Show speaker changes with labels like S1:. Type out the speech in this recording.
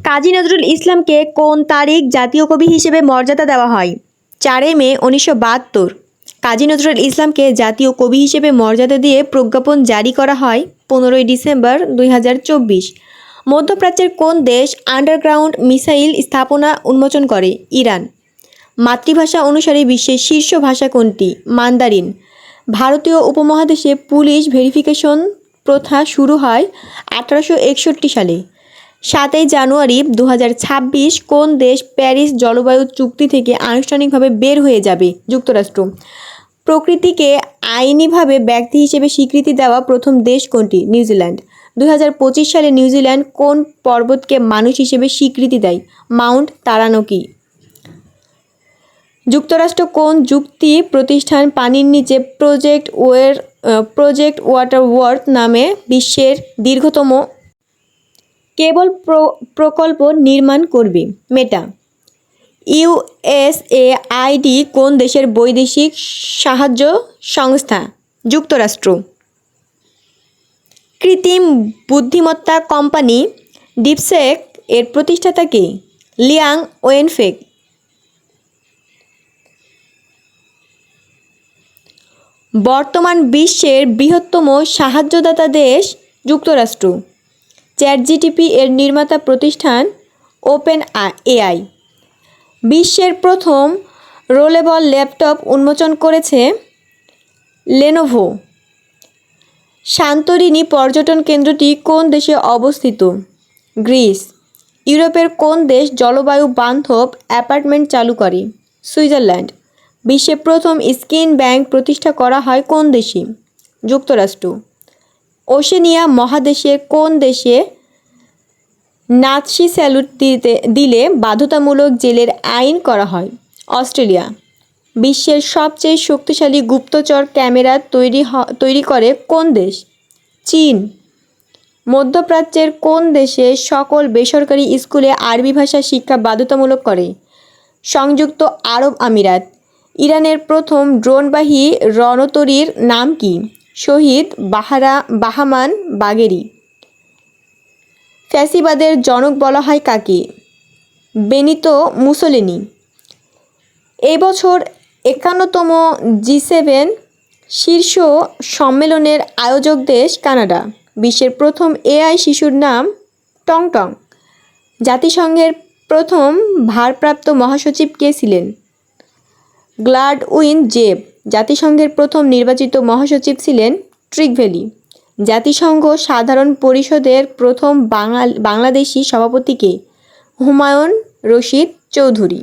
S1: কাজী নজরুল ইসলামকে কোন তারিখ জাতীয় কবি হিসেবে মর্যাদা দেওয়া হয়? 4 মে 1972। কাজী নজরুল ইসলামকে জাতীয় কবি হিসেবে মর্যাদা দিয়ে প্রজ্ঞাপন জারি করা হয় 15 ডিসেম্বর 2024। মধ্যপ্রাচ্যের কোন দেশ আন্ডারগ্রাউন্ড মিসাইল স্থাপনা উন্মোচন করে? ইরান। মাতৃভাষা অনুসারে বিশ্বের শীর্ষ ভাষা কোনটি? মান্দারিন। ভারতীয় উপমহাদেশে পুলিশ ভেরিফিকেশন প্রথা শুরু হয় 1861 সালে। 7 জানুয়ারি 2026 কোন দেশ প্যারিস জলবায়ু চুক্তি থেকে আনুষ্ঠানিকভাবে বের হয়ে যাবে? যুক্তরাষ্ট্র। প্রকৃতিকে আইনিভাবে ব্যক্তি হিসেবে স্বীকৃতি দেওয়া প্রথম দেশ কোনটি? নিউজিল্যান্ড। 2025 সালে নিউজিল্যান্ড কোন পর্বতকে মানুষ হিসেবে স্বীকৃতি দেয়? মাউন্ট তারানকি। যুক্তরাষ্ট্র কোন যুক্তি প্রতিষ্ঠান পানির নিচে প্রজেক্ট ওয়াটার ওয়ার্থ নামে বিশ্বের দীর্ঘতম কেবল প্রকল্প নির্মাণ করবে? মেটা। ইউএসএআইডি কোন দেশের বৈদেশিক সাহায্য সংস্থা? যুক্তরাষ্ট্র। কৃত্রিম বুদ্ধিমত্তা কোম্পানি ডিপসেক এর প্রতিষ্ঠাতা কে? লিয়াং ওয়েনফেক। বর্তমান বিশ্বের বৃহত্তম সাহায্যদাতা দেশ? যুক্তরাষ্ট্র। চ্যাটজিটিপি এর নির্মাতা প্রতিষ্ঠান ওপেন এআই। বিশ্বের প্রথম রোলেবল ল্যাপটপ উন্মোচন করেছে লেনোভো। সান্তোরিনি পর্যটন কেন্দ্রটি কোন দেশে অবস্থিত? গ্রিস। ইউরোপের কোন দেশ জলবায়ু বান্ধব অ্যাপার্টমেন্ট চালু করে? সুইজারল্যান্ড। বিশ্বের প্রথম স্কিন ব্যাংক প্রতিষ্ঠা করা হয় কোন দেশে? যুক্তরাষ্ট্র। ওশেনিয়া মহাদেশের কোন দেশে নাৎসি স্যালুট দিলে বাধ্যতামূলক জেলের আইন করা হয়? অস্ট্রেলিয়া। বিশ্বের সবচেয়ে শক্তিশালী গুপ্তচর ক্যামেরা তৈরি করে কোন দেশ? চীন। মধ্যপ্রাচ্যের কোন দেশে সকল বেসরকারি স্কুলে আরবি ভাষা শিক্ষা বাধ্যতামূলক করে? সংযুক্ত আরব আমিরাত। ইরানের প্রথম ড্রোনবাহী রণতরীর নাম কি? শহীদ বাহামান বাগেরি। ফ্যাসিবাদের জনক বলা হয় কাকে? Benito Mussolini. এই বছর 51তম G7 শীর্ষ সম্মেলনের আয়োজক দেশ কানাডা। বিশ্বের প্রথম এআই শিশুর নাম টংটং। জাতিসংঘের প্রথম ভারপ্রাপ্ত মহাসচিব কে ছিলেন? গ্লাডউইন জেব। জাতিসংঘের প্রথম নির্বাচিত মহাসচিব ছিলেন ট্রিগভ্যালি। জাতিসংঘ সাধারণ পরিষদের প্রথম বাংলাদেশি সভাপতি কে? হুমায়ুন রশিদ চৌধুরী।